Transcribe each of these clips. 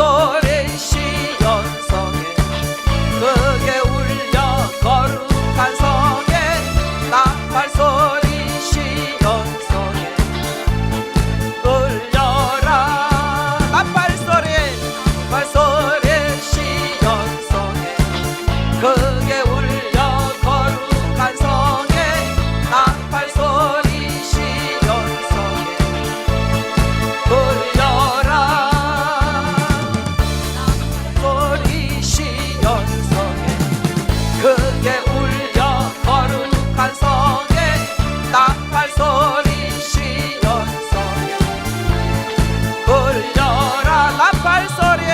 나팔소리 시온성에 크게 울려 거룩한 성에 나팔소리 시온성에 울려라 나팔소리 시온성에 크게 울려 거룩한 성에 나팔소리 시온성에 울려라 소리 시온성에 크게 울려 거룩한 성에 나팔소리 시온성에 울려라 나팔소리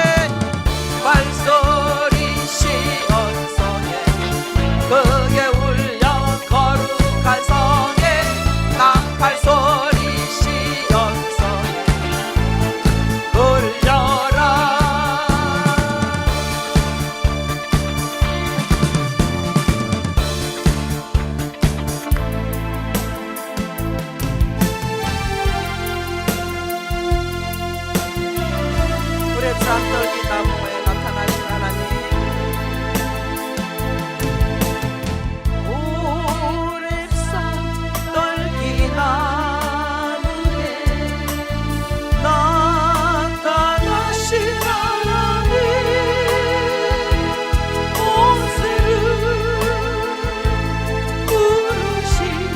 시온성에 크게 울려 거룩한 성에 나팔소리 시온성에 울려라 우랩산 떨기 나무에 나타나신 하나님 우랩산 떨기 나무에 나타나신 하나님 모세를 부르시니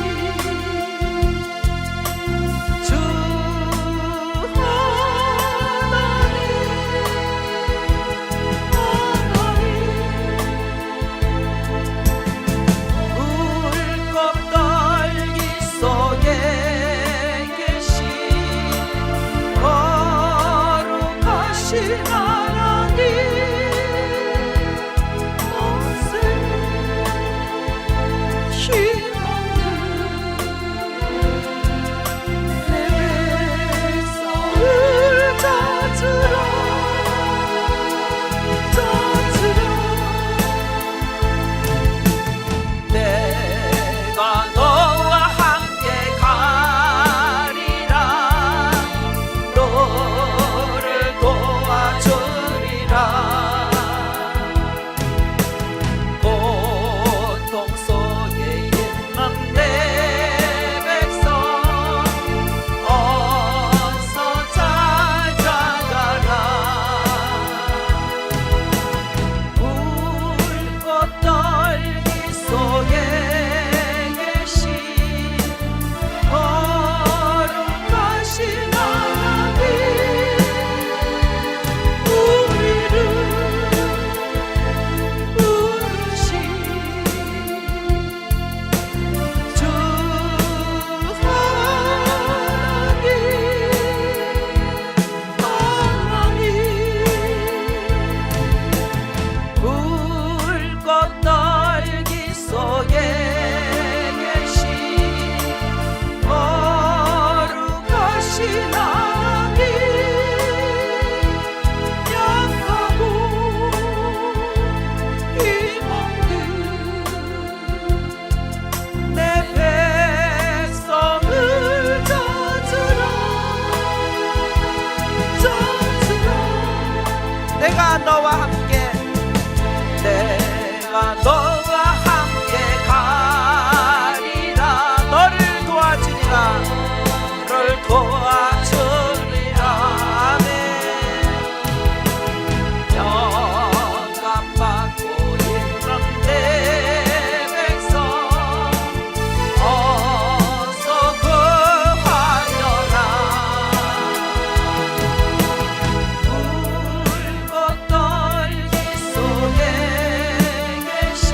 주 물컵 떨기 속에 계신 거룩하신 하나님 모세를 힘없는 내 백성을 찾으라 내가 너와 함께 가리라 너를 도와주리라 고통 속에 있는 내 백성 어서 찾아가라 물꽃 떨기 속에 계신 거룩하신 하나님 우리를 부르신 주 하나님 물꽃 떨기 속에 계신 거룩하신 하나님 약하고 힘없는 내 백성을 찾으라 내가 너와 함께 내가 너와 함께 가리라 너를 도와주리라 너를 도와주리라 아멘 영감받고 있는 내 백성 어서 구하여라 물꽃 떨기 속에 계신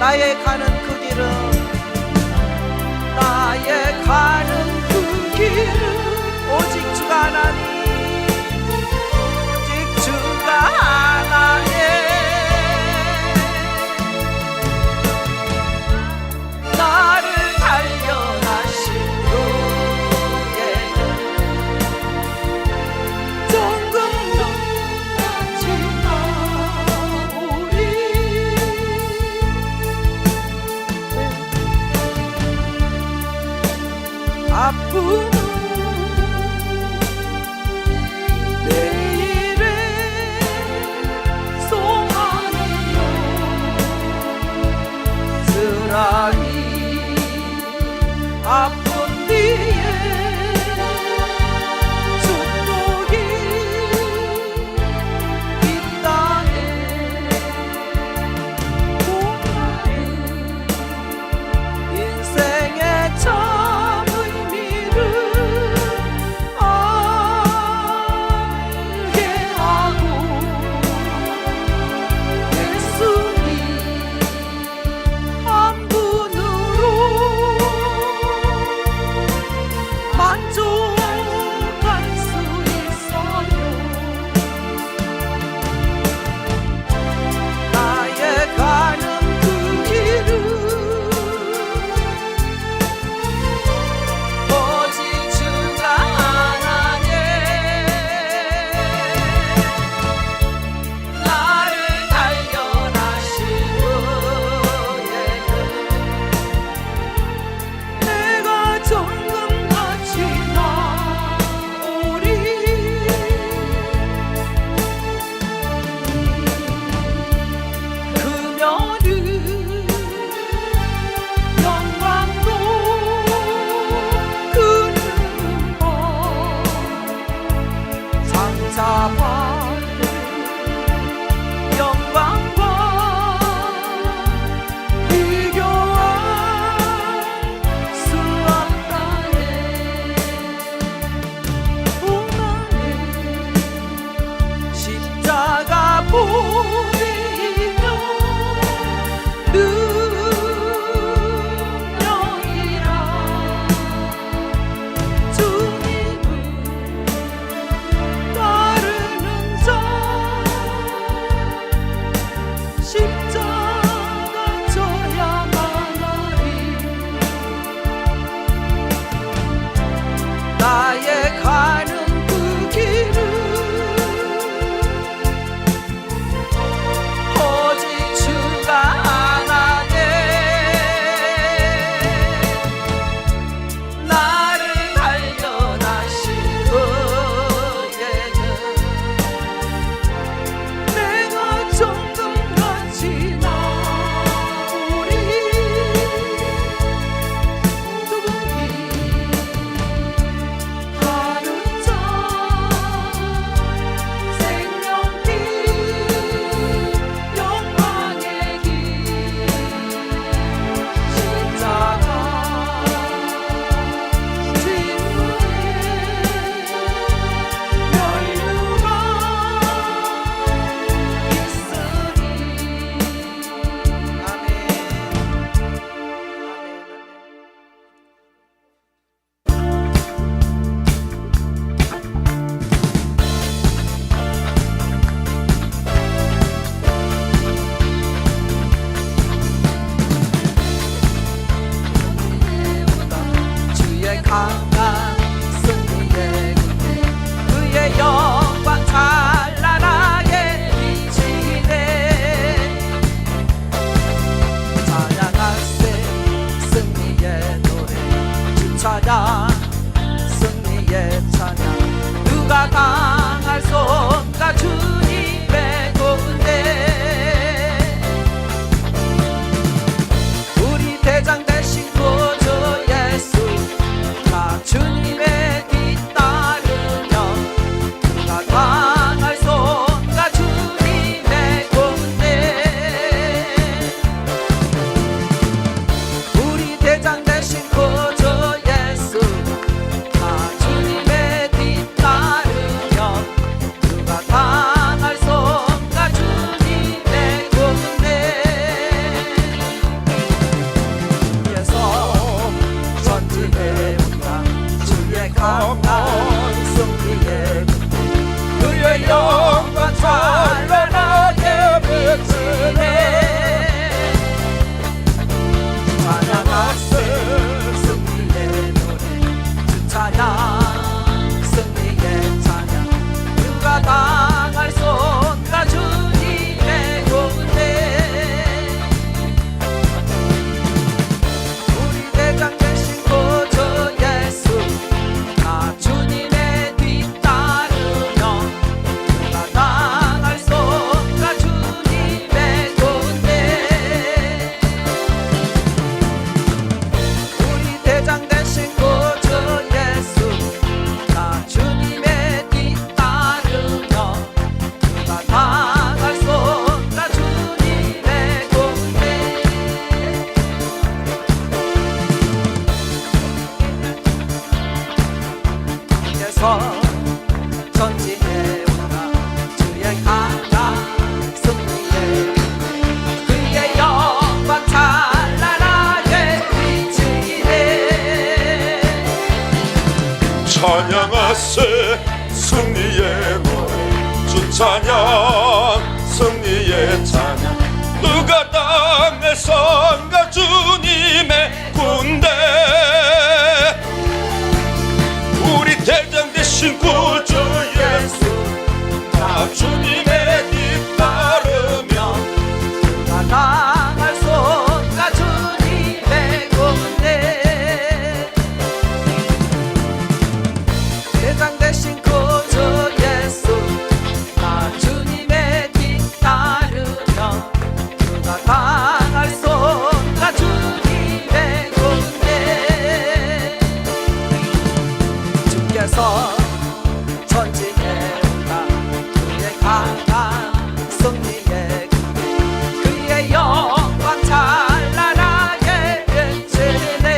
나의 가는 그 길은 나의 가는 그 길은 오직 주가 하나님 오직 주가 하나님 나를 단련하신 후에는 조금도 하지 마오리 찬양하세 승리의 노래 주 찬양 승리의 찬양 누가 당해선가 주님의 군대 우리 대장 되신 구주 예수 나 주님의 뒤따르며 누가 당할 손가 주님의 군대 대장 되신 구주 예수 나 주님의 뒤따르며 누가 당할 손가 주님의 군대 주께서 전진해 온다 그의 강한 승리의 군대 그의 영광 찬란하게 비치네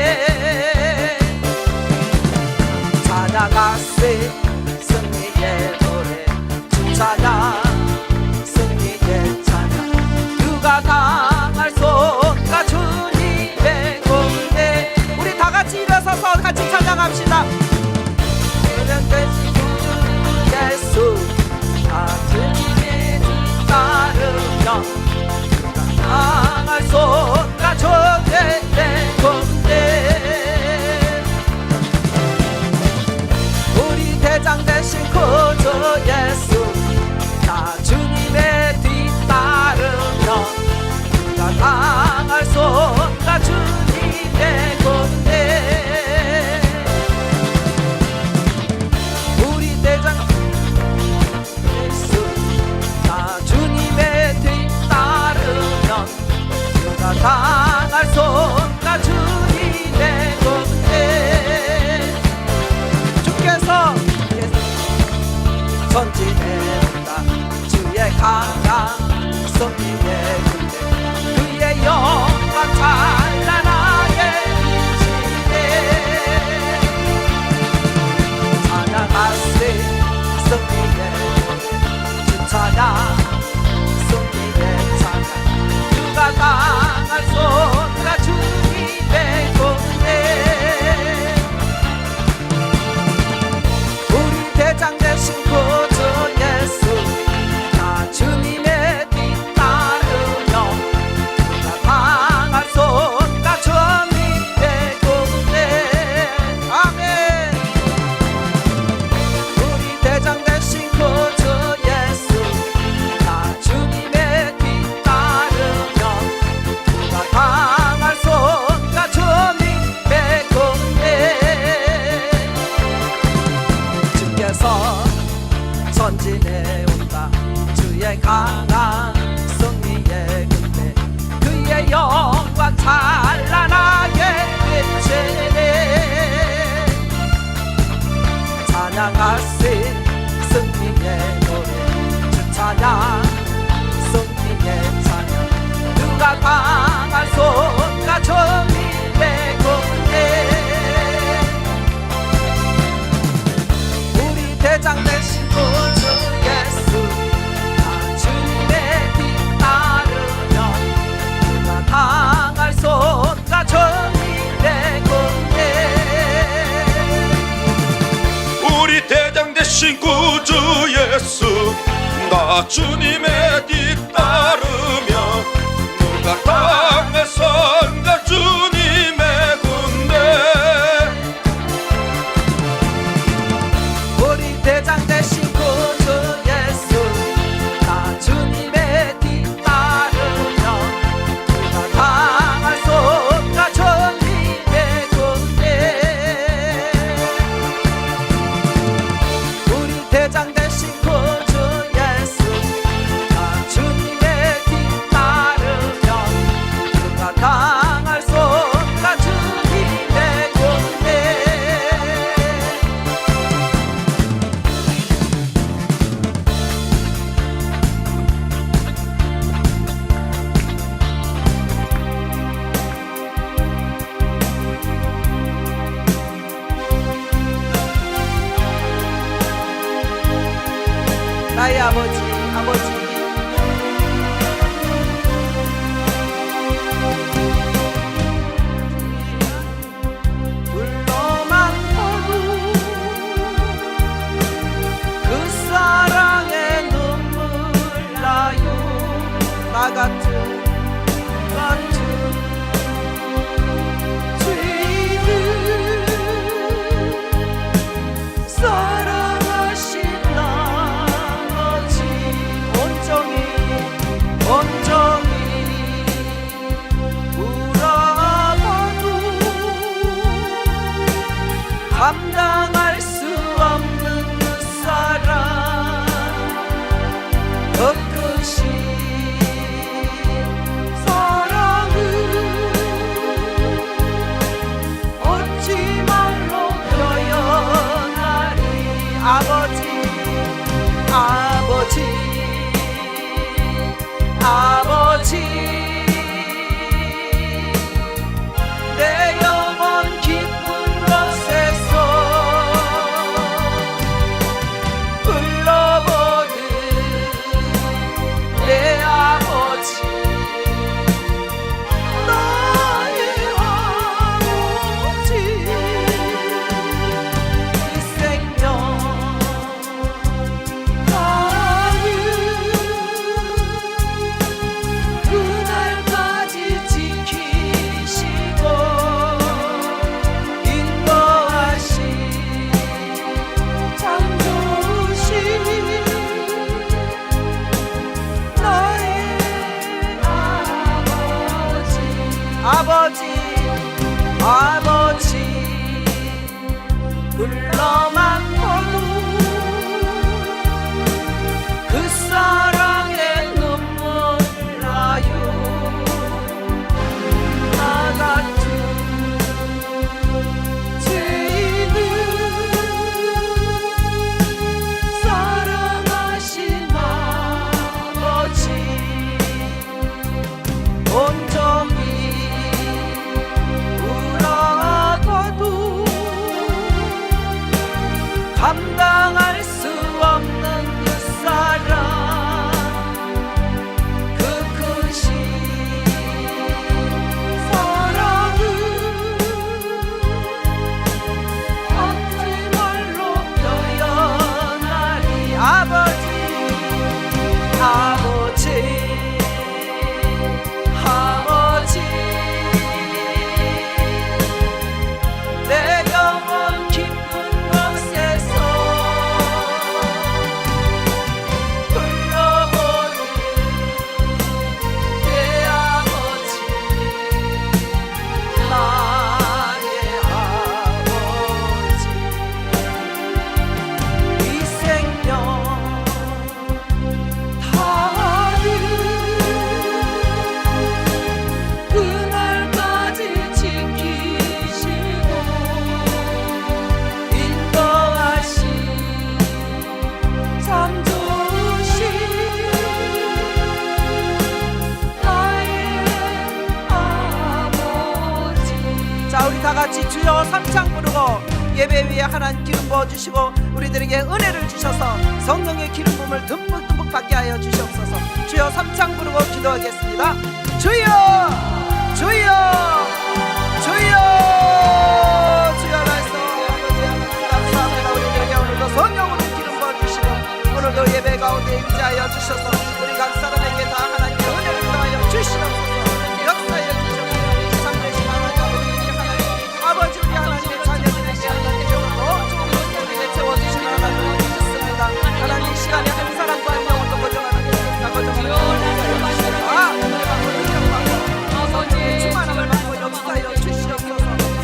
찬양하세 승리의 노래 주 찬양 승리의 찬양 누가 당할 손가 주님의 군대 우리 다같이 일어서서 같이 찬양합시다 그는 되신 구주 예수 나 주님의 뒤따르며 누가 당할 손가 주님의 군대 우리 대장 되신 구주 예수 나 주님의 뒤따르며 누가 당할 손가 주님의 군대 우리 대장 예수 나 주님의 뒤따르며 누가 당할 손가 주님의 군대 주께서 전진해 온다 주의 강한 승리의 군대 그의 영광 찬란하게 비치네 찬양하세 승리의 노래 주 찬양 승리의 찬양 누가 당할 손가 주님의 군대 우리 대장 되신 구주 예수 나 주님의 뒤따르며 누가 당할 손가 주님의 군대 아멘 우리 대장 되신 구주 예수 나 주님의 뒤따르며 누가 당할 손가 주님의 군대 주께서 전진해 온다 주의 강한 승리의 군대 그의 영광 찬란하게 비치네 찬양하세 승리의 노래 주 찬양 승리의 찬양 누가 당할 손가 주님의 군대 우리 대장 되신 구주 예수 나 주님의 뒤따르며 누가 당할 손가 주님의 군대 우리 대장 되신 구주 예수 나 주님의 뒤따르며 누가 당해선가 주님의 군대 우리 대장 되신 구주 예수 나 주님의 뒤따르며 누가 당할 손가 주님의 군대 우리 대장 되신 구주 예수 나 나 같은 죄인을 사랑하신 아버지 온종일 울어봐도 감당할 수 없는 그 사랑 더 크신 사랑을 어찌 말로 표현하리 아버지 내 영혼 깊은 곳에서 불러보는 내 아버지 나의 아버지 이 생명 그날까지 지키시고 인도하신 참 좋으신 나의 아버지 불러만 봐도 그 사랑에 눈물 나요 나 같은 죄인을 사랑하신 아버지 온종일 울어가도 감당할 수 없는 그 사랑 그 크신 사랑을 어찌 말로 표현하리 아버지 내 영혼 깊은 곳에서 불러보는 내 아버지 나의 아버지 이 생명 그날까지 지키시고 인도하신 참 좋으신 나의 아버지 자 우리 다같이 주여 삼창 부르고 예배 위에 하나님 기름 부어주시고 우리들에게 은혜를 주셔서 성령의 기름 부음을 듬뿍듬뿍 받게 하여 주시옵소서. 주여 삼창 부르고 기도하겠습니다. 주여 주여 주여 주여 말씀 아버지 감사합니다. 우리들에게 오늘도 성령으로 기름 부어주시고 오늘도 예배 가운데 임재하여 주셔서 우리 각 사람에게 다 하나님의 은혜를 더하여 주시옵소서. 역사해 주시옵소서. 참되신 하나님 아버지 우리 하나님의 자녀들에게 우리를 채워주시는 하나님 믿습니다. 하나님 이 시간에 한 사람과 한 영혼도 거정하는 충만함을 받고 역사하여 주시옵소서.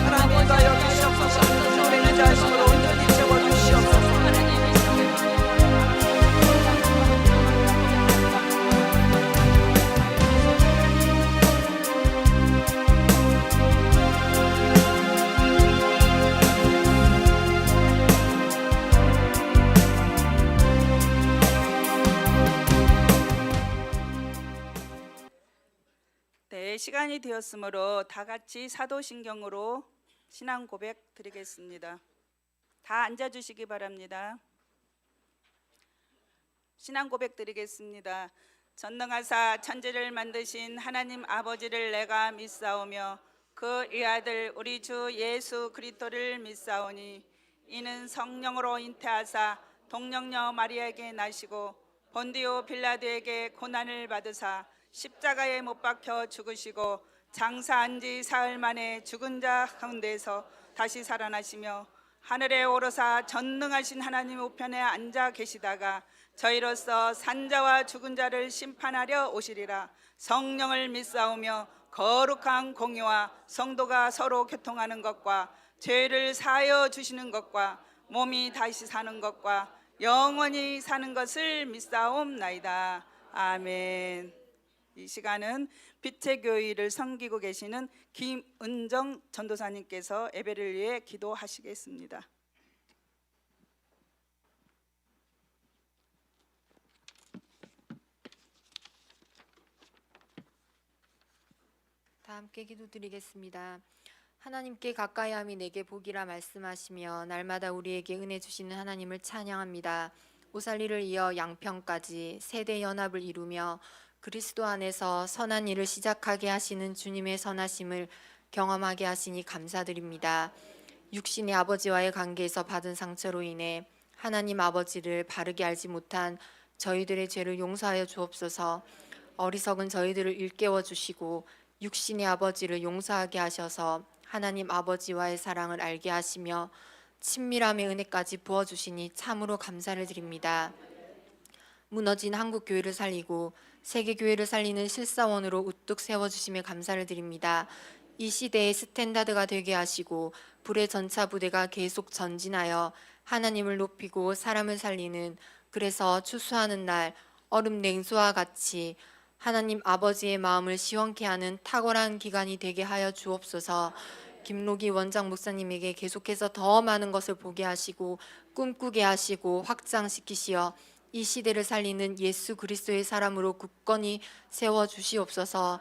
하나님 인도하여 주시옵소서. 우리 인자하심으로 온전히 채워주시옵소서. 네, 시간이 되었으므로 다 같이 사도신경으로 신앙 고백 드리겠습니다. 다 앉아주시기 바랍니다. 신앙 고백 드리겠습니다. 전능하사 천지를 만드신 하나님 아버지를 내가 믿사오며 그 이 아들 우리 주 예수 그리스도를 믿사오니 이는 성령으로 잉태하사 동령녀 마리아에게 나시고 본디오 빌라도에게 고난을 받으사 십자가에 못 박혀 죽으시고 장사한 지 사흘 만에 죽은 자 가운데서 다시 살아나시며 하늘에 오르사 전능하신 하나님 우편에 앉아 계시다가 저희로서 산자와 죽은 자를 심판하려 오시리라. 성령을 믿사오며 거룩한 공의와 성도가 서로 교통하는 것과 죄를 사하여 주시는 것과 몸이 다시 사는 것과 영원히 사는 것을 믿사옵나이다. 아멘. 이 시간은 빛의 교회를 섬기고 계시는 김은정 전도사님께서 예배를 위해 기도하시겠습니다. 다 함께 기도드리겠습니다. 하나님께 가까이함이 내게 복이라 말씀하시며 날마다 우리에게 은혜 주시는 하나님을 찬양합니다. 오살리를 이어 양평까지 세대 연합을 이루며 그리스도 안에서 선한 일을 시작하게 하시는 주님의 선하심을 경험하게 하시니 감사드립니다. 육신의 아버지와의 관계에서 받은 상처로 인해 하나님 아버지를 바르게 알지 못한 저희들의 죄를 용서하여 주옵소서. 어리석은 저희들을 일깨워 주시고 육신의 아버지를 용서하게 하셔서 하나님 아버지와의 사랑을 알게 하시며 친밀함의 은혜까지 부어주시니 참으로 감사를 드립니다. 무너진 한국교회를 살리고 세계교회를 살리는 실사원으로 우뚝 세워주심에 감사를 드립니다. 이 시대의 스탠다드가 되게 하시고 불의 전차 부대가 계속 전진하여 하나님을 높이고 사람을 살리는, 그래서 추수하는 날 얼음 냉수와 같이 하나님 아버지의 마음을 시원케 하는 탁월한 기간이 되게 하여 주옵소서. 김록이 원장 목사님에게 계속해서 더 많은 것을 보게 하시고 꿈꾸게 하시고 확장시키시어 이 시대를 살리는 예수 그리스도의 사람으로 굳건히 세워주시옵소서.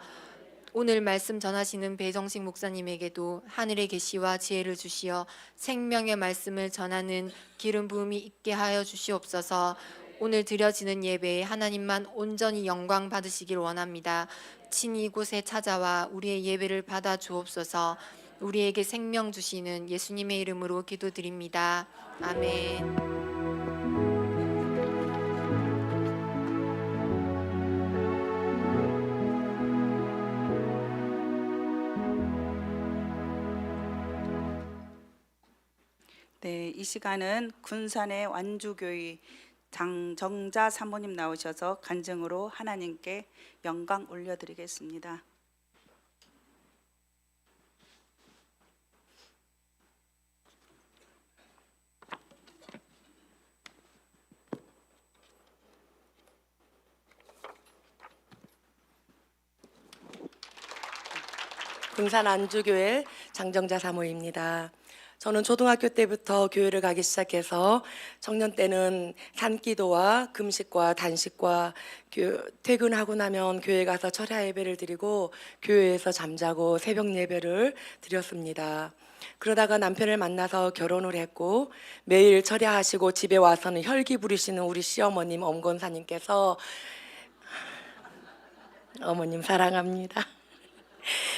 오늘 말씀 전하시는 배정식 목사님에게도 하늘의 계시와 지혜를 주시어 생명의 말씀을 전하는 기름 부음이 있게 하여 주시옵소서. 오늘 드려지는 예배에 하나님만 온전히 영광 받으시길 원합니다. 친히 이곳에 찾아와 우리의 예배를 받아 주옵소서. 우리에게 생명 주시는 예수님의 이름으로 기도드립니다. 아멘. 네, 이 시간은 군산의 완주교회 장정자 사모님 나오셔서 간증으로 하나님께 영광 올려드리겠습니다. 군산 안주교회 장정자 사모입니다. 저는 초등학교 때부터 교회를 가기 시작해서 청년 때는 산기도와 금식과 단식과 퇴근하고 나면 교회 가서 철야 예배를 드리고 교회에서 잠자고 새벽 예배를 드렸습니다. 그러다가 남편을 만나서 결혼을 했고 매일 철야하시고 집에 와서는 혈기 부리시는 우리 시어머님 엄건사님께서 어머님 사랑합니다.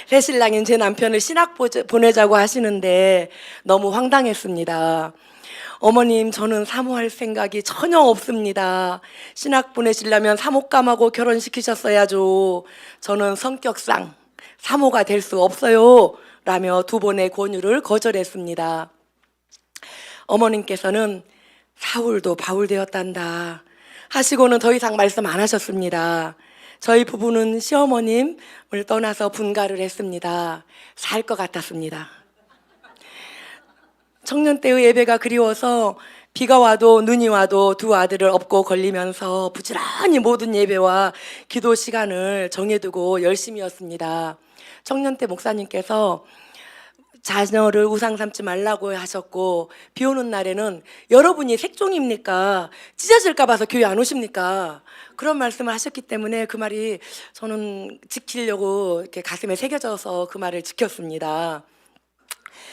새신랑인 제 남편을 신학 보내자고 하시는데 너무 황당했습니다. 어머님, 저는 사모할 생각이 전혀 없습니다. 신학 보내시려면 사모감하고 결혼시키셨어야죠. 저는 성격상 사모가 될 수 없어요 라며 두 번의 권유를 거절했습니다. 어머님께서는 사울도 바울 되었단다 하시고는 더 이상 말씀 안 하셨습니다. 저희 부부는 시어머님을 떠나서 분가를 했습니다. 살 것 같았습니다. 청년 때의 예배가 그리워서 비가 와도 눈이 와도 두 아들을 업고 걸리면서 부지런히 모든 예배와 기도 시간을 정해두고 열심히였습니다. 청년 때 목사님께서 자녀를 우상 삼지 말라고 하셨고 비 오는 날에는 여러분이 색종입니까? 찢어질까 봐서 교회 안 오십니까? 그런 말씀을 하셨기 때문에 그 말이 저는 지키려고 이렇게 가슴에 새겨져서 그 말을 지켰습니다.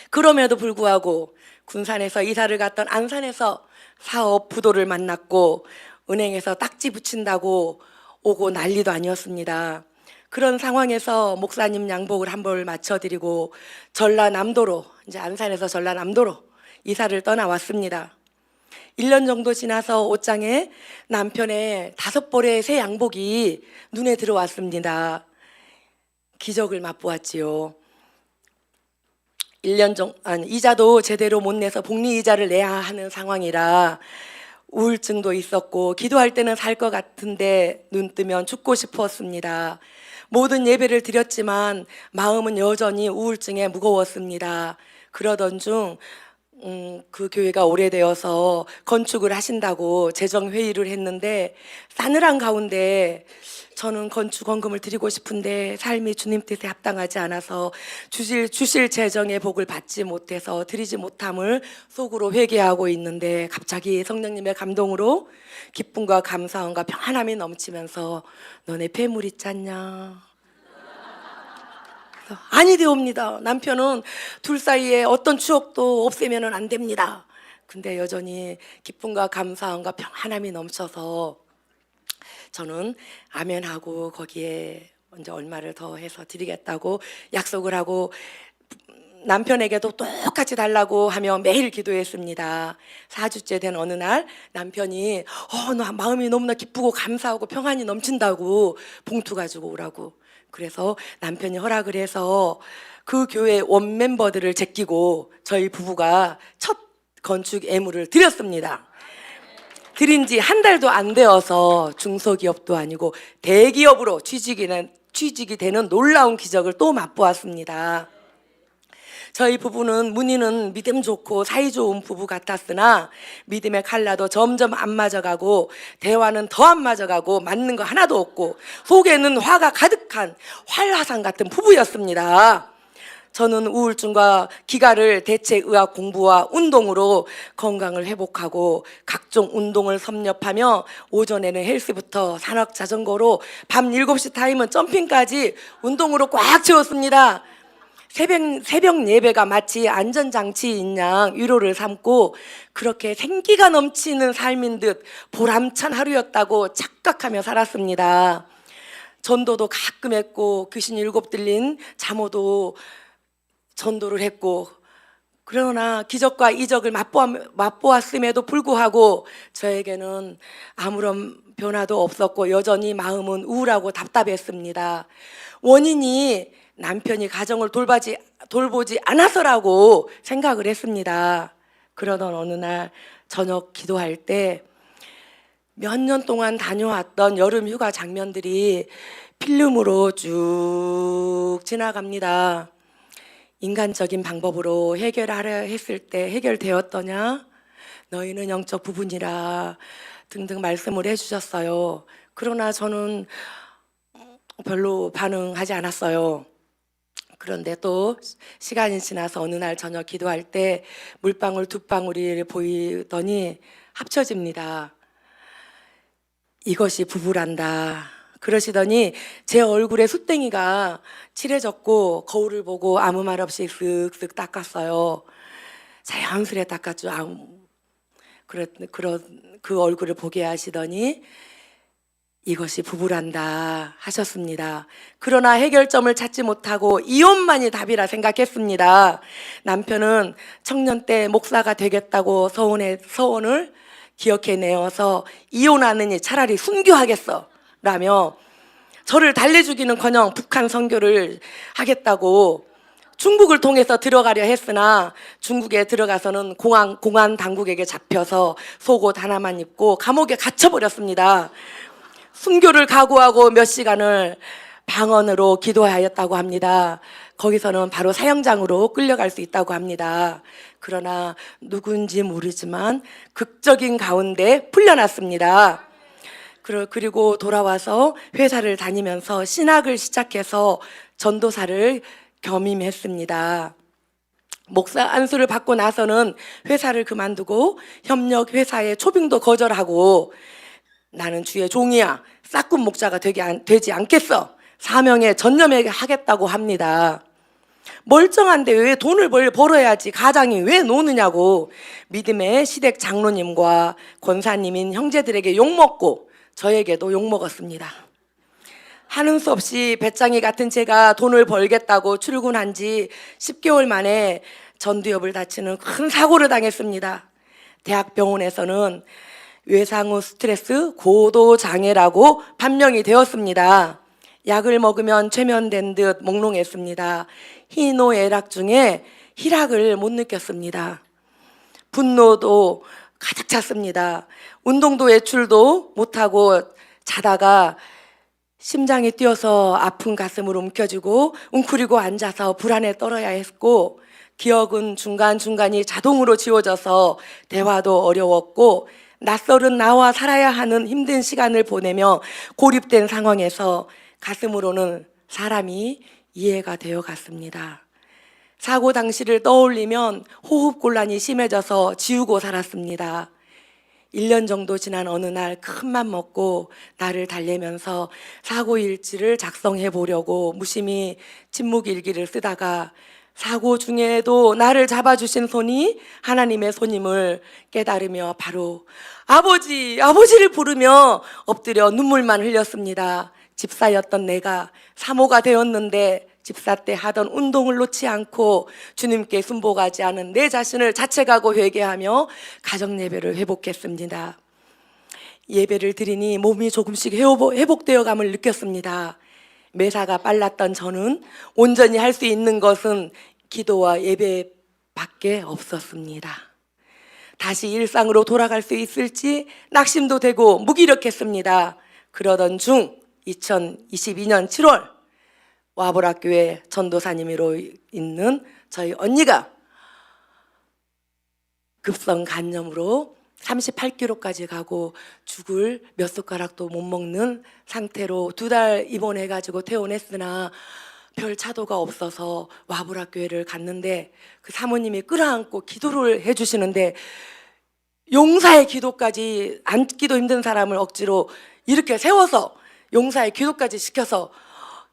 그럼에도 불구하고 군산에서 이사를 갔던 안산에서 사업 부도를 만났고 은행에서 딱지 붙인다고 오고 난리도 아니었습니다. 그런 상황에서 목사님 양복을 한 벌 맞춰드리고 전라남도로, 이제 안산에서 전라남도로 이사를 떠나왔습니다. 1년 정도 지나서 옷장에 남편의 5벌의 새 양복이 눈에 들어왔습니다. 기적을 맛보았지요. 1년 정도, 이자도 제대로 못 내서 복리 이자를 내야 하는 상황이라 우울증도 있었고 기도할 때는 살 것 같은데 눈 뜨면 죽고 싶었습니다. 모든 예배를 드렸지만 마음은 여전히 우울증에 무거웠습니다. 그러던 중 그 교회가 오래되어서 건축을 하신다고 재정회의를 했는데 싸늘한 가운데 저는 건축 헌금을 드리고 싶은데 삶이 주님 뜻에 합당하지 않아서 주실 재정의 복을 받지 못해서 드리지 못함을 속으로 회개하고 있는데 갑자기 성령님의 감동으로 기쁨과 감사함과 평안함이 넘치면서 너네 폐물 있지 않냐? 아니되옵니다. 남편은 둘 사이에 어떤 추억도 없애면 안 됩니다. 근데 여전히 기쁨과 감사함과 평안함이 넘쳐서 저는 아멘하고 거기에 먼저 얼마를 더 해서 드리겠다고 약속을 하고 남편에게도 똑같이 달라고 하며 매일 기도했습니다. 4주째 된 어느 날 남편이 나 마음이 너무나 기쁘고 감사하고 평안이 넘친다고 봉투 가지고 오라고. 그래서 남편이 허락을 해서 그 교회 원 멤버들을 제끼고 저희 부부가 첫 건축 예물을 드렸습니다. 드린 지 한 달도 안 되어서 중소기업도 아니고 대기업으로 취직이 되는 놀라운 기적을 또 맛보았습니다. 저희 부부는 문희는 믿음 좋고 사이 좋은 부부 같았으나 믿음의 칼라도 점점 안 맞아가고 대화는 더 안 맞아가고 맞는 거 하나도 없고 속에는 화가 가득한 활화산 같은 부부였습니다. 저는 우울증과 기가를 대체의학 공부와 운동으로 건강을 회복하고 각종 운동을 섭렵하며 오전에는 헬스부터 산악 자전거로 밤 7시 타임은 점핑까지 운동으로 꽉 채웠습니다. 새벽 예배가 마치 안전장치인 양 위로를 삼고 그렇게 생기가 넘치는 삶인 듯 보람찬 하루였다고 착각하며 살았습니다. 전도도 가끔 했고 귀신 7 들린 잠호도 전도를 했고 그러나 기적과 이적을 맛보았음에도 불구하고 저에게는 아무런 변화도 없었고 여전히 마음은 우울하고 답답했습니다. 원인이 남편이 가정을 돌보지 않아서라고 생각을 했습니다. 그러던 어느 날 저녁 기도할 때 몇 년 동안 다녀왔던 여름 휴가 장면들이 필름으로 쭉 지나갑니다. 인간적인 방법으로 해결하려 했을 때 해결되었더냐? 너희는 영적 부분이라 등등 말씀을 해주셨어요. 그러나 저는 별로 반응하지 않았어요. 그런데 또 시간이 지나서 어느 날 저녁 기도할 때 물방울 2방울이 보이더니 합쳐집니다. 이것이 부부란다. 그러시더니 제 얼굴에 숫댕이가 칠해졌고 거울을 보고 아무 말 없이 쓱쓱 닦았어요. 자연스레 닦았죠. 그 얼굴을 보게 하시더니 이것이 부부란다 하셨습니다. 그러나 해결점을 찾지 못하고 이혼만이 답이라 생각했습니다. 남편은 청년 때 목사가 되겠다고 서원을 기억해내어서 이혼하느니 차라리 순교하겠어 라며 저를 달래주기는커녕 북한 선교를 하겠다고 중국을 통해서 들어가려 했으나 중국에 들어가서는 공안 당국에게 잡혀서 속옷 하나만 입고 감옥에 갇혀버렸습니다. 순교를 각오하고 몇 시간을 방언으로 기도하였다고 합니다. 거기서는 바로 사형장으로 끌려갈 수 있다고 합니다. 그러나 누군지 모르지만 극적인 가운데 풀려났습니다. 그리고 돌아와서 회사를 다니면서 신학을 시작해서 전도사를 겸임했습니다. 목사 안수를 받고 나서는 회사를 그만두고 협력 회사의 초빙도 거절하고 나는 주의 종이야. 싹군 목자가 되지 않겠어. 사명에 전념하겠다고 합니다. 멀쩡한데 왜 돈을 벌어야지 가장이 왜 노느냐고 믿음의 시댁 장로님과 권사님인 형제들에게 욕먹고 저에게도 욕먹었습니다. 하는 수 없이 배짱이 같은 제가 돈을 벌겠다고 출근한 지 10개월 만에 전두엽을 다치는 큰 사고를 당했습니다. 대학병원에서는 외상후 스트레스 고도 장애라고 판명이 되었습니다. 약을 먹으면 최면된 듯 몽롱했습니다. 희노애락 중에 희락을 못 느꼈습니다. 분노도 가득 찼습니다. 운동도 외출도 못하고 자다가 심장이 뛰어서 아픈 가슴으로 움켜쥐고 웅크리고 앉아서 불안에 떨어야 했고, 기억은 중간중간이 자동으로 지워져서 대화도 어려웠고, 낯설은 나와 살아야 하는 힘든 시간을 보내며 고립된 상황에서 가슴으로는 사람이 이해가 되어 갔습니다. 사고 당시를 떠올리면 호흡곤란이 심해져서 지우고 살았습니다. 1년 정도 지난 어느 날 큰맘 먹고 나를 달래면서 사고 일지를 작성해 보려고 무심히 침묵일기를 쓰다가 사고 중에도 나를 잡아주신 손이 하나님의 손임을 깨달으며 바로 아버지를 부르며 엎드려 눈물만 흘렸습니다. 집사였던 내가 사모가 되었는데 집사 때 하던 운동을 놓지 않고 주님께 순복하지 않은 내 자신을 자책하고 회개하며 가정 예배를 회복했습니다. 예배를 드리니 몸이 조금씩 회복되어 감을 느꼈습니다. 매사가 빨랐던 저는 온전히 할 수 있는 것은 기도와 예배밖에 없었습니다. 다시 일상으로 돌아갈 수 있을지 낙심도 되고 무기력했습니다. 그러던 중 2022년 7월 와보라교회 전도사님으로 있는 저희 언니가 급성 간염으로 38kg까지 가고 죽을 몇 숟가락도 못 먹는 상태로 2달 입원해가지고 퇴원했으나 별 차도가 없어서 와보라교회를 갔는데 그 사모님이 끌어안고 기도를 해주시는데, 용사의 기도까지, 앉기도 힘든 사람을 억지로 이렇게 세워서 용사의 기도까지 시켜서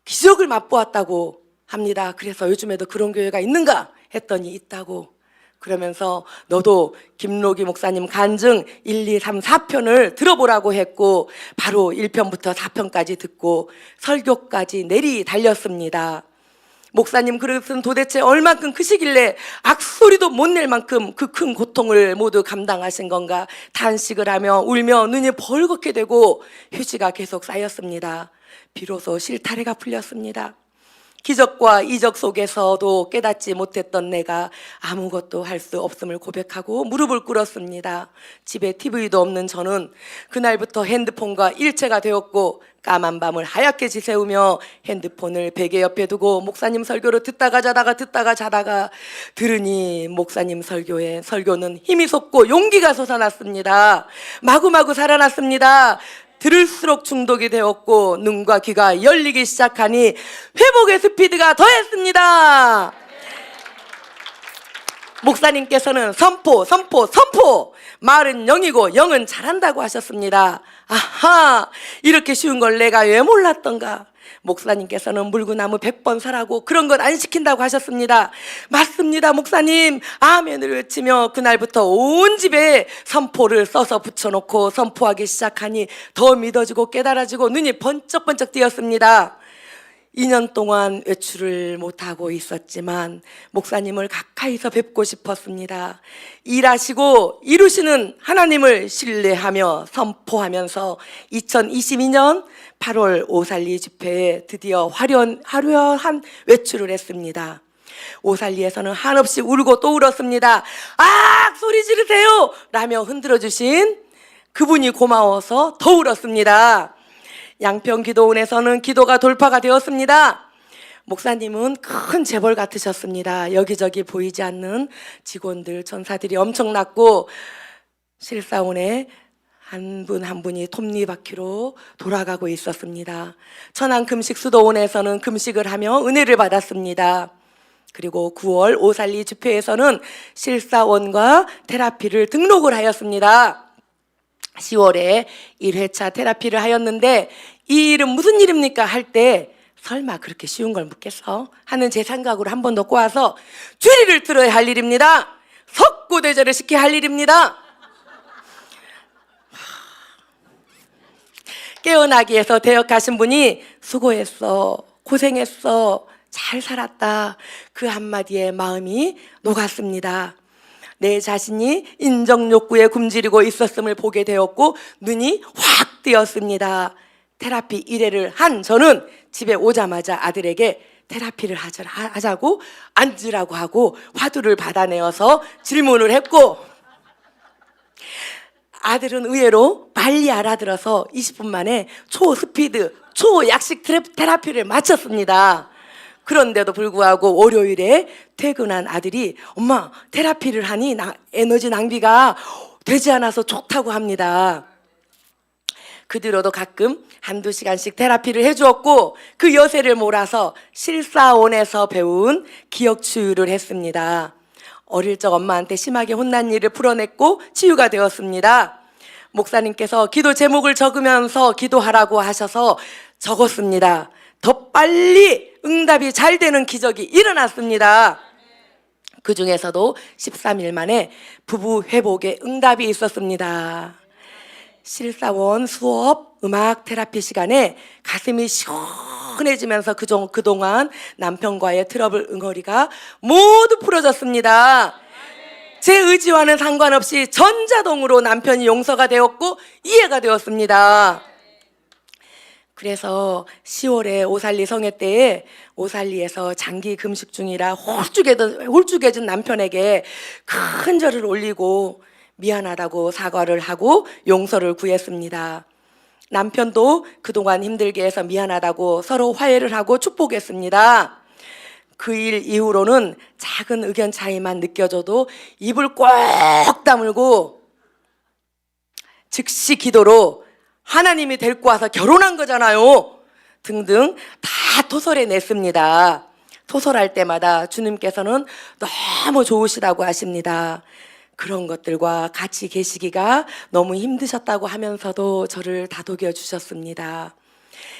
기적을 맛보았다고 합니다. 그래서 요즘에도 그런 교회가 있는가 했더니 있다고. 그러면서 너도 김로기 목사님 간증 1, 2, 3, 4편을 들어보라고 했고 바로 1편부터 4편까지 듣고 설교까지 내리 달렸습니다. 목사님 그릇은 도대체 얼만큼 크시길래 악소리도 못 낼 만큼 그 큰 고통을 모두 감당하신 건가 단식을 하며 울며 눈이 벌겋게 되고 휴지가 계속 쌓였습니다. 비로소 실타래가 풀렸습니다. 기적과 이적 속에서도 깨닫지 못했던 내가 아무것도 할 수 없음을 고백하고 무릎을 꿇었습니다. 집에 TV도 없는 저는 그날부터 핸드폰과 일체가 되었고 까만 밤을 하얗게 지새우며 핸드폰을 베개 옆에 두고 목사님 설교를 듣다가 자다가 들으니 목사님 설교는 힘이 솟고 용기가 솟아났습니다. 마구마구 살아났습니다. 들을수록 중독이 되었고 눈과 귀가 열리기 시작하니 회복의 스피드가 더했습니다. 목사님께서는 선포 말은 영이고 영은 잘한다고 하셨습니다. 아하, 이렇게 쉬운 걸 내가 왜 몰랐던가. 목사님께서는 물구나무 100번 사라고 그런 건 안 시킨다고 하셨습니다. 맞습니다 목사님, 아멘을 외치며 그날부터 온 집에 선포를 써서 붙여놓고 선포하기 시작하니 더 믿어지고 깨달아지고 눈이 번쩍번쩍 띄었습니다. 2년 동안 외출을 못하고 있었지만 목사님을 가까이서 뵙고 싶었습니다. 일하시고 이루시는 하나님을 신뢰하며 선포하면서 2022년 8월 오살리 집회에 드디어 화려한 외출을 했습니다. 오살리에서는 한없이 울고 또 울었습니다. 아, 소리 지르세요! 라며 흔들어주신 그분이 고마워서 더 울었습니다. 양평기도원에서는 기도가 돌파가 되었습니다. 목사님은 큰 재벌 같으셨습니다. 여기저기 보이지 않는 직원들, 전사들이 엄청났고 실사원에 한 분 한 분이 톱니바퀴로 돌아가고 있었습니다. 천안금식수도원에서는 금식을 하며 은혜를 받았습니다. 그리고 9월 오살리 집회에서는 실사원과 테라피를 등록을 하였습니다. 10월에 1회차 테라피를 하였는데 이 일은 무슨 일입니까? 할 때 설마 그렇게 쉬운 걸 묻겠어? 하는 제 생각으로 한 번 더 꼬아서 주리를 들어야 할 일입니다. 석고대절을 시켜야 할 일입니다. 깨어나기 위해서 대역하신 분이 수고했어, 고생했어, 잘 살았다, 그 한마디에 마음이 녹았습니다. 내 자신이 인정 욕구에 굶주리고 있었음을 보게 되었고 눈이 확 뜨였습니다. 테라피 1회를 한 저는 집에 오자마자 아들에게 테라피를 하자고 앉으라고 하고 화두를 받아내어서 질문을 했고, 아들은 의외로 빨리 알아들어서 20분 만에 초스피드, 초약식 테라피를 마쳤습니다. 그런데도 불구하고 월요일에 퇴근한 아들이 엄마 테라피를 하니 에너지 낭비가 되지 않아서 좋다고 합니다. 그 뒤로도 가끔 한두 시간씩 테라피를 해주었고 그 여세를 몰아서 실사원에서 배운 기억 치유를 했습니다. 어릴 적 엄마한테 심하게 혼난 일을 풀어냈고 치유가 되었습니다. 목사님께서 기도 제목을 적으면서 기도하라고 하셔서 적었습니다. 더 빨리 응답이 잘 되는 기적이 일어났습니다. 그 중에서도 13일 만에 부부 회복에 응답이 있었습니다. 실사원 수업 음악 테라피 시간에 가슴이 시원해지면서 그동안 남편과의 트러블 응어리가 모두 풀어졌습니다. 제 의지와는 상관없이 전자동으로 남편이 용서가 되었고 이해가 되었습니다. 그래서 10월에 오살리 성회 때에 오살리에서 장기 금식 중이라 홀쭉해진 남편에게 큰 절을 올리고 미안하다고 사과를 하고 용서를 구했습니다. 남편도 그동안 힘들게 해서 미안하다고 서로 화해를 하고 축복했습니다. 그 일 이후로는 작은 의견 차이만 느껴져도 입을 꼭 다물고 즉시 기도로 하나님이 데리고 와서 결혼한 거잖아요 등등 다 토설해냈습니다. 토설할 때마다 주님께서는 너무 좋으시다고 하십니다. 그런 것들과 같이 계시기가 너무 힘드셨다고 하면서도 저를 다독여 주셨습니다.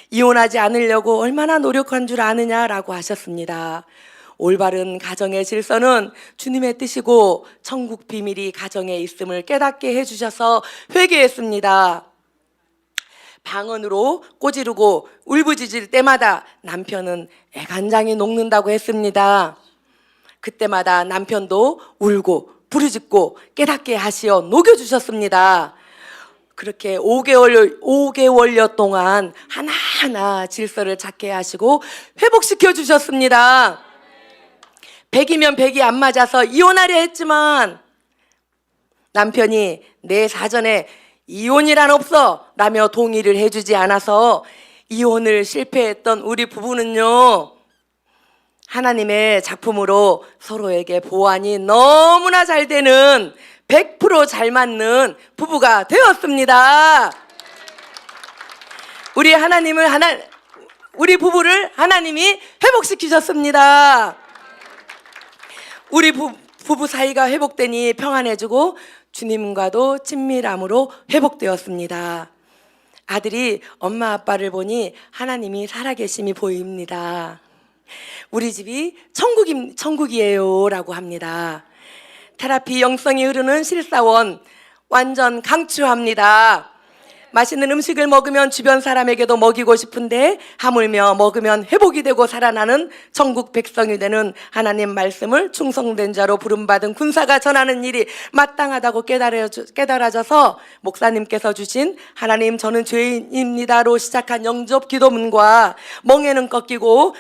이혼하지 않으려고 얼마나 노력한 줄 아느냐라고 하셨습니다. 올바른 가정의 질서는 주님의 뜻이고 천국 비밀이 가정에 있음을 깨닫게 해주셔서 회개했습니다. 방언으로 꼬지르고 울부짖을 때마다 남편은 애간장이 녹는다고 했습니다. 그때마다 남편도 울고 부르짖고 깨닫게 하시어 녹여주셨습니다. 그렇게 5개월여 동안 하나하나 질서를 찾게 하시고 회복시켜 주셨습니다. 100이면 100이 안 맞아서 이혼하려 했지만 남편이 내 사전에 이혼이란 없어 라며 동의를 해주지 않아서 이혼을 실패했던 우리 부부는요, 하나님의 작품으로 서로에게 보완이 너무나 잘 되는 100% 잘 맞는 부부가 되었습니다. 우리 부부를 하나님이 회복시키셨습니다. 우리 부부 사이가 회복되니 평안해지고 주님과도 친밀함으로 회복되었습니다. 아들이 엄마 아빠를 보니 하나님이 살아계심이 보입니다. 우리 집이 천국이에요 라고 합니다. 테라피 영성이 흐르는 실사원 완전 강추합니다. 맛있는 음식을 먹으면 주변 사람에게도 먹이고 싶은데 하물며 먹으면 회복이 되고 살아나는 천국 백성이 되는 하나님 말씀을 충성된 자로 부름받은 군사가 전하는 일이 마땅하다고 깨달아져서 목사님께서 주신 하나님 저는 죄인입니다로 시작한 영접 기도문과 멍에는 꺾이고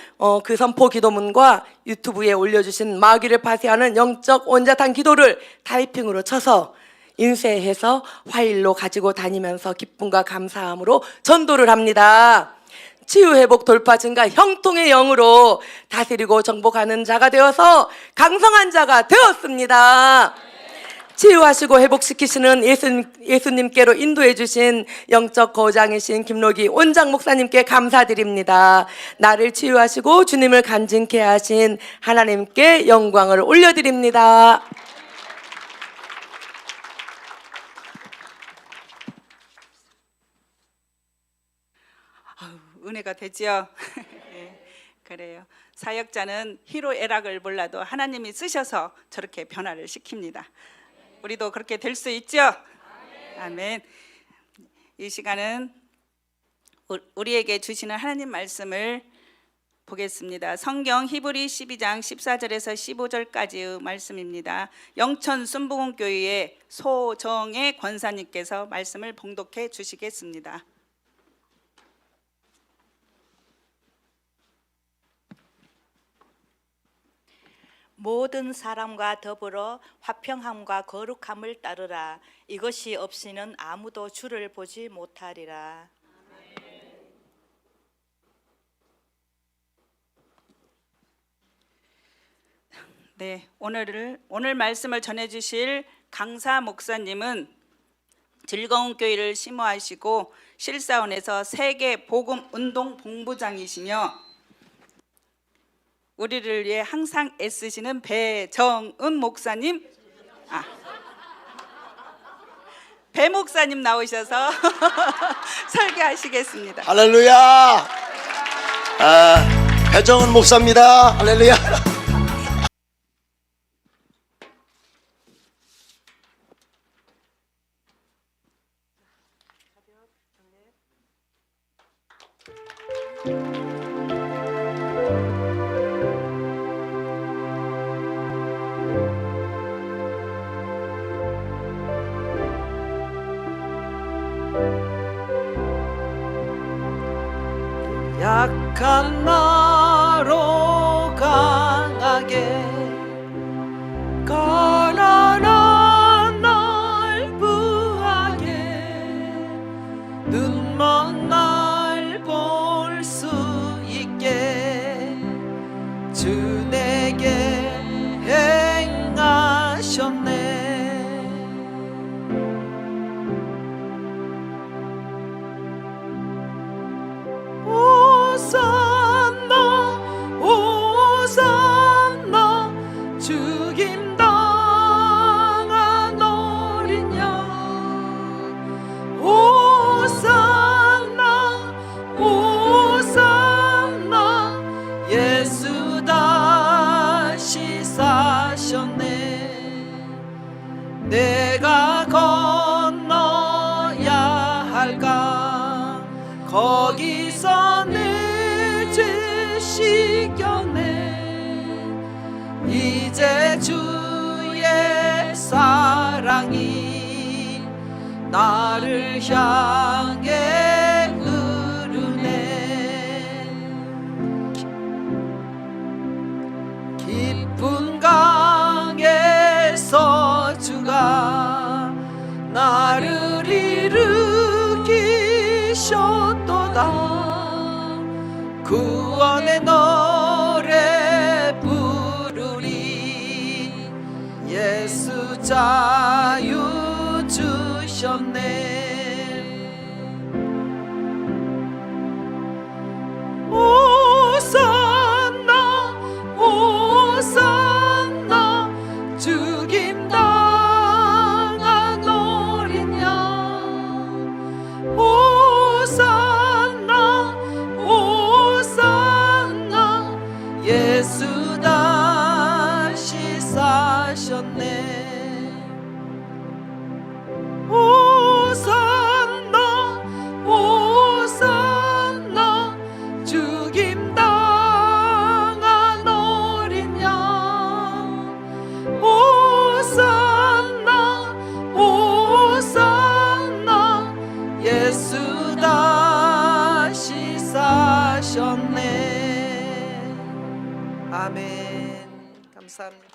그 선포 기도문과 유튜브에 올려주신 마귀를 파쇄하는 영적 온자탄 기도를 타이핑으로 쳐서 인쇄해서 파일로 가지고 다니면서 기쁨과 감사함으로 전도를 합니다. 치유회복 돌파 증가 형통의 영으로 다스리고 정복하는 자가 되어서 강성한 자가 되었습니다. 치유하시고 회복시키시는 예수님께로 인도해 주신 영적 거장이신 김노기 원장 목사님께 감사드립니다. 나를 치유하시고 주님을 간증케 하신 하나님께 영광을 올려드립니다. 은혜가 되죠. 네, 그래요. 사역자는 희로애락을 몰라도 하나님이 쓰셔서 저렇게 변화를 시킵니다. 우리도 그렇게 될 수 있죠. 아멘. 이 시간은 우리에게 주시는 하나님 말씀을 보겠습니다. 성경 히브리 12장 14절에서 15절까지의 말씀입니다. 영천 순복음교회의 소정의 권사님께서 말씀을 봉독해 주시겠습니다. 모든 사람과 더불어 화평함과 거룩함을 따르라. 이것이 없이는 아무도 주를 보지 못하리라. 네, 오늘 말씀을 전해 주실 강사 목사님은 즐거운 교회를 심호하시고 실사원에서 세계 복음 운동 본부장이시며 우리를 위해 항상 애쓰시는 배정은 목사님, 배 목사님 나오셔서 설교하시겠습니다. 할렐루야. 배정은 목사입니다. 할렐루야. 약한 나로 강하게 가난한 날 부하게 눈먼 날 볼 수 있게 주 내게 행하셨네. 호산나 호산나 죽임당한 어린 양 호산나 호산나 예수 다시 사셨네. 내가 건너야 할까 거기서 내 죄 씻겨내. 이제 주의 사랑이 나를 향해 흐르네. 깊은 강에서 주가 나를 일으키셨도다. 구원의 노래 부르리. 예수 자유 주셨네. 호산나 호산나 죽임당한 어린 양 호산나 호산나 예수 다시 사셨네. 호산나 호산나 죽임당한 어린 양 호산나 호산나 예수 다시 사셨네. 아멘. 감사합니다.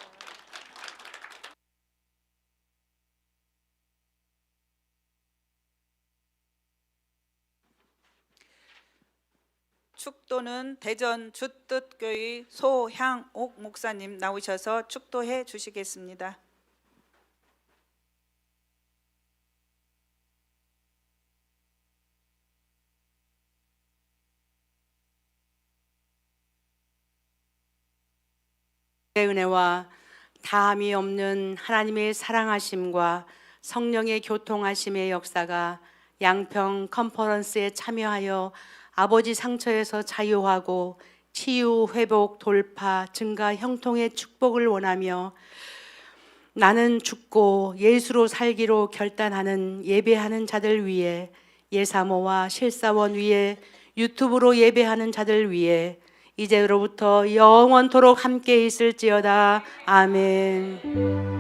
축도는 대전 주뜻교회 소향옥 목사님 나오셔서 축도해 주시겠습니다. 은혜와 다함이 없는 하나님의 사랑하심과 성령의 교통하심의 역사가 양평 컨퍼런스에 참여하여 아버지 상처에서 자유하고 치유, 회복, 돌파, 증가, 형통의 축복을 원하며 나는 죽고 예수로 살기로 결단하는 예배하는 자들 위해, 예사모와 실사원 위에, 유튜브로 예배하는 자들 위해 이제로부터 영원토록 함께 있을지어다. 아멘.